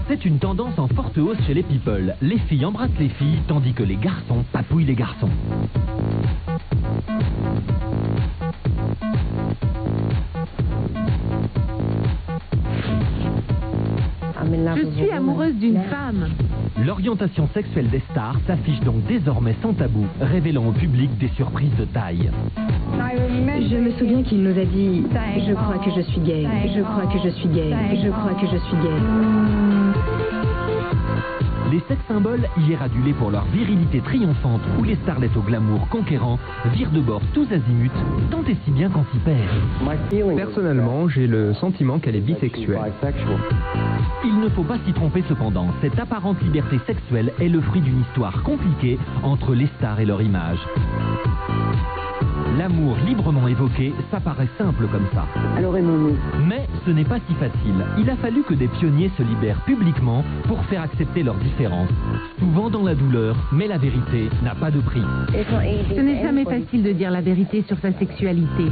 C'est une tendance en forte hausse chez les people. Les filles embrassent les filles, tandis que les garçons papouillent les garçons. Je suis amoureuse d'une femme. L'orientation sexuelle des stars s'affiche donc désormais sans tabou, révélant au public des surprises de taille. Je me souviens qu'il nous a dit « Je crois que je suis gay, je crois que je suis gay, je crois que je suis gay ». Les sex symboles, hier adulés pour leur virilité triomphante ou les starlettes au glamour conquérant, virent de bord tous azimuts, tant et si bien qu'on s'y perd. Personnellement, j'ai le sentiment qu'elle est bisexuelle. Il ne faut pas s'y tromper cependant, cette apparente liberté sexuelle est le fruit d'une histoire compliquée entre les stars et leur image. L'amour librement évoqué, ça paraît simple comme ça. Alors aimons-nous. Mais ce n'est pas si facile. Il a fallu que des pionniers se libèrent publiquement pour faire accepter leurs différences. Souvent dans la douleur, mais la vérité n'a pas de prix. Ce n'est jamais facile de dire la vérité sur sa sexualité.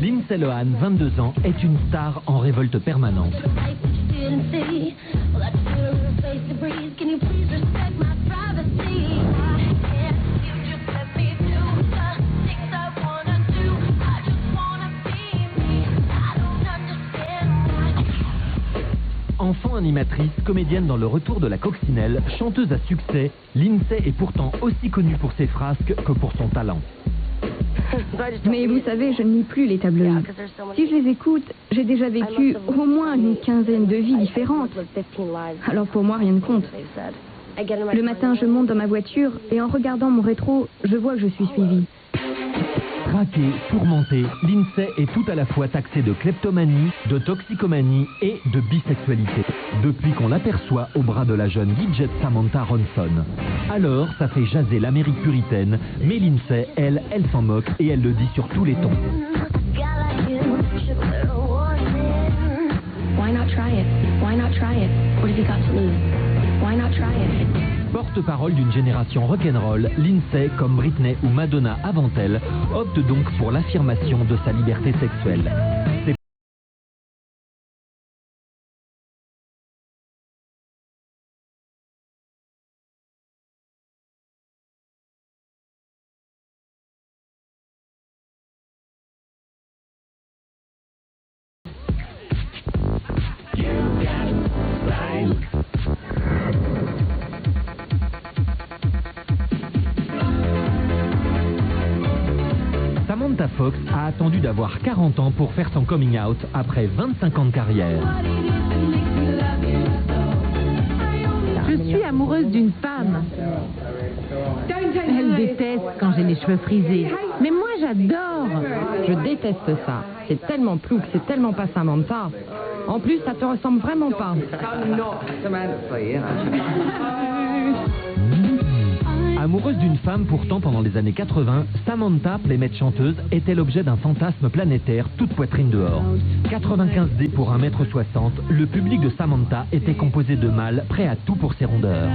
Lindsay Lohan, 22 ans, est une star en révolte permanente. Enfant animatrice, comédienne dans Le Retour de la Coccinelle, chanteuse à succès, Lindsay est pourtant aussi connue pour ses frasques que pour son talent. Mais vous savez, je ne lis plus les tabloïds. Si je les écoute, j'ai déjà vécu au moins une quinzaine de vies différentes. Alors pour moi, rien ne compte. Le matin, je monte dans ma voiture et en regardant mon rétro, je vois que je suis suivie. Traquée, tourmentée, Lindsay est tout à la fois taxée de kleptomanie, de toxicomanie et de bisexualité. Depuis qu'on l'aperçoit au bras de la jeune Gidget Samantha Ronson. Alors, ça fait jaser l'Amérique puritaine, mais Lindsay, elle s'en moque et elle le dit sur tous les tons. Why not try it? Why not try it? What have you got to lose? Why not try it? Porte-parole d'une génération rock'n'roll, Lindsay, comme Britney ou Madonna avant elle, opte donc pour l'affirmation de sa liberté sexuelle. Samantha Fox a attendu d'avoir 40 ans pour faire son coming out après 25 ans de carrière. Je suis amoureuse d'une femme. Elle déteste quand j'ai les cheveux frisés. Mais moi, j'adore. Je déteste ça. C'est tellement plouc, c'est tellement pas Samantha. En plus, ça te ressemble vraiment pas. Amoureuse d'une femme pourtant pendant les années 80, Samantha, playmate chanteuse, était l'objet d'un fantasme planétaire, toute poitrine dehors. 95D pour 1m60, le public de Samantha était composé de mâles prêts à tout pour ses rondeurs.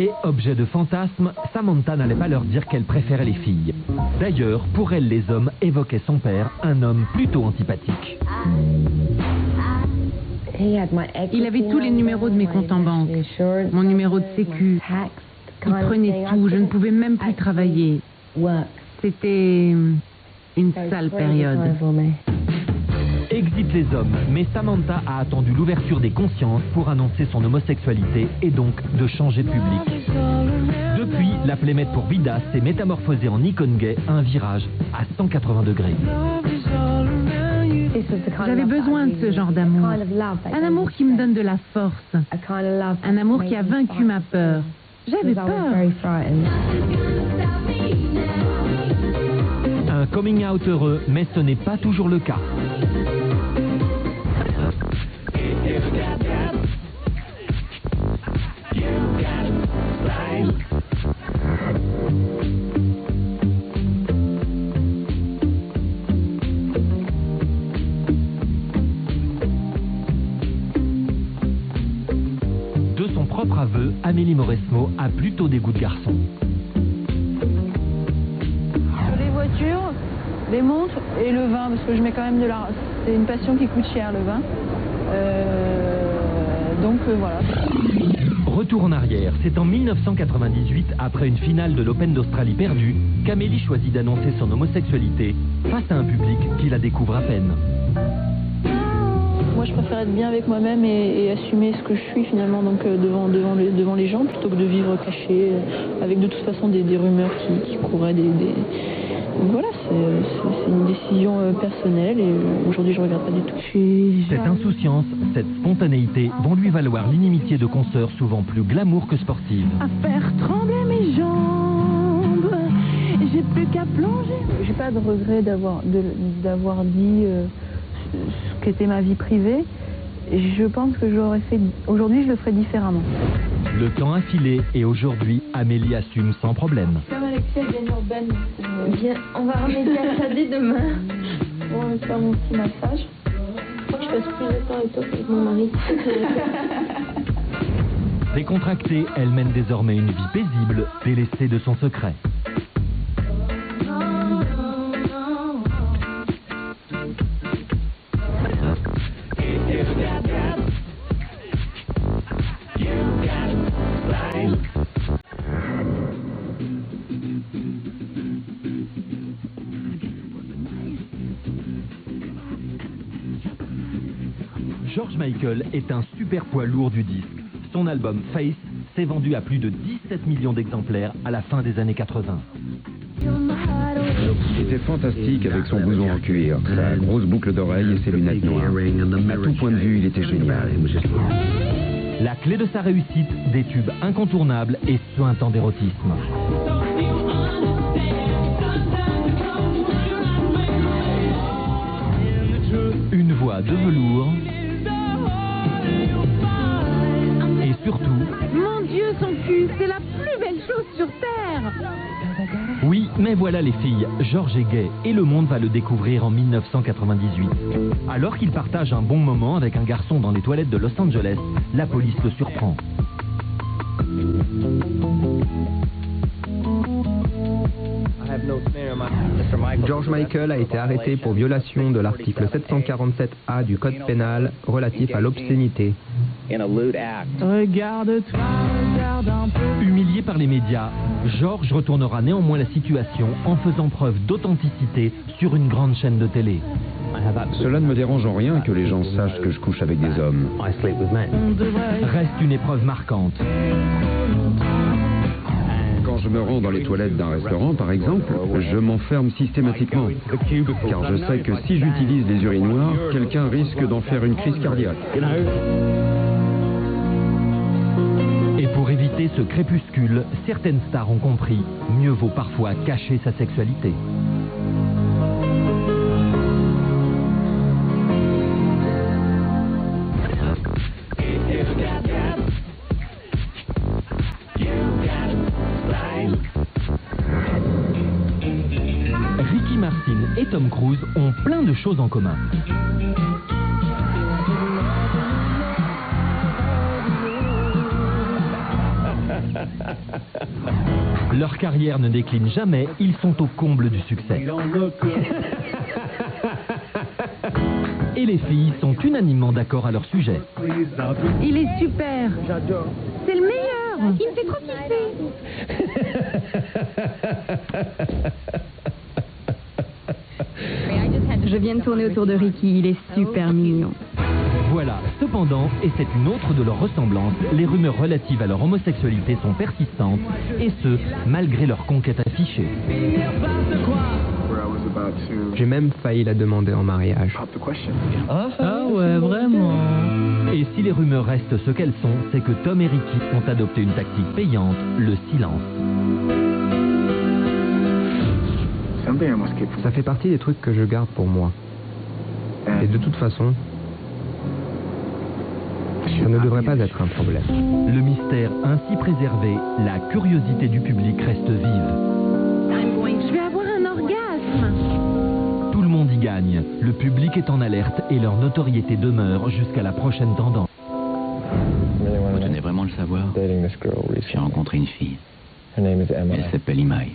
Et, objet de fantasme, Samantha n'allait pas leur dire qu'elle préférait les filles. D'ailleurs, pour elle, les hommes évoquaient son père, un homme plutôt antipathique. Il avait tous les numéros de mes comptes en banque, mon numéro de sécu. Il prenait tout, je ne pouvais même plus travailler. C'était une sale période. Exit les hommes, mais Samantha a attendu l'ouverture des consciences pour annoncer son homosexualité et donc de changer de public. Depuis, la playmate pour Vidas s'est métamorphosée en icône gay, un virage à 180 degrés. J'avais besoin de ce genre d'amour. Un amour qui me donne de la force. Un amour qui a vaincu ma peur. J'avais peur. Un coming out heureux, mais ce n'est pas toujours le cas. De son propre aveu, Amélie Mauresmo a plutôt des goûts de garçon. Les voitures, les montres et le vin, parce que je mets quand même de l'argent. C'est une passion qui coûte cher, le vin. Donc voilà. Retour en arrière, c'est en 1998, après une finale de l'Open d'Australie perdue, qu'Amélie choisit d'annoncer son homosexualité face à un public qui la découvre à peine. Moi, je préfère être bien avec moi-même et assumer ce que je suis finalement, donc devant les gens, plutôt que de vivre caché, avec de toute façon des rumeurs qui couraient Donc voilà, c'est une décision personnelle et aujourd'hui je ne regrette pas du tout. Cette insouciance, cette spontanéité vont lui valoir l'inimitié de consoeurs souvent plus glamour que sportives. À faire trembler mes jambes, j'ai plus qu'à plonger. J'ai pas de regret d'avoir dit ce qu'était ma vie privée. Je pense que aujourd'hui je le ferais différemment. Le temps a filé et aujourd'hui, Amélie assume sans problème. Comme Alexia vient urbaine. Bien, on va remédier à ça dès demain. On va me faire mon petit massage. Je crois que je passe plus de temps avec toi qu'avec mon mari. Décontractée, elle mène désormais une vie paisible, délaissée de son secret. George Michael est un super poids lourd du disque. Son album Face s'est vendu à plus de 17 millions d'exemplaires à la fin des années 80. Il était fantastique avec son blouson en cuir, sa grosse boucle d'oreille et ses lunettes noires. À tout point de vue, il était génial. La clé de sa réussite, des tubes incontournables et suintants d'érotisme. Une voix de velours. Et surtout... Mon Dieu, son cul, c'est la plus belle chose sur Terre. Oui, mais voilà les filles, George est gay et le monde va le découvrir en 1998. Alors qu'il partage un bon moment avec un garçon dans les toilettes de Los Angeles, la police le surprend. George Michael a été arrêté pour violation de l'article 747A du Code pénal relatif à l'obscénité. Regarde-toi, regarde un peu. Humilié par les médias, George retournera néanmoins la situation en faisant preuve d'authenticité sur une grande chaîne de télé. Cela ne me dérange en rien que les gens sachent que je couche avec des hommes. Reste une épreuve marquante. Quand je me rends dans les toilettes d'un restaurant, par exemple, je m'enferme systématiquement. Car je sais que si j'utilise les urinoirs, quelqu'un risque d'en faire une crise cardiaque. Et pour éviter ce crépuscule, certaines stars ont compris, mieux vaut parfois cacher sa sexualité. Ricky Martin et Tom Cruise ont plein de choses en commun. Leur carrière ne décline jamais, ils sont au comble du succès. Et les filles sont unanimement d'accord à leur sujet. Il est super. C'est le meilleur. Il me fait trop kiffer. Je viens de tourner autour de Ricky, il est super mignon. Voilà, cependant, et c'est une autre de leurs ressemblances, les rumeurs relatives à leur homosexualité sont persistantes, et ce, malgré leur conquête affichée. J'ai même failli la demander en mariage. Ah ouais, vraiment. Et si les rumeurs restent ce qu'elles sont, c'est que Tom et Ricky ont adopté une tactique payante, le silence. Ça fait partie des trucs que je garde pour moi. Et de toute façon, Ça ne devrait pas être un problème. Le mystère ainsi préservé, la curiosité du public reste vive. Je vais avoir un orgasme. Tout le monde y gagne. Le public est en alerte et leur notoriété demeure jusqu'à la prochaine tendance. Vous tenez vraiment le savoir? J'ai rencontré une fille. Elle s'appelle Imai.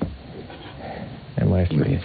Imai.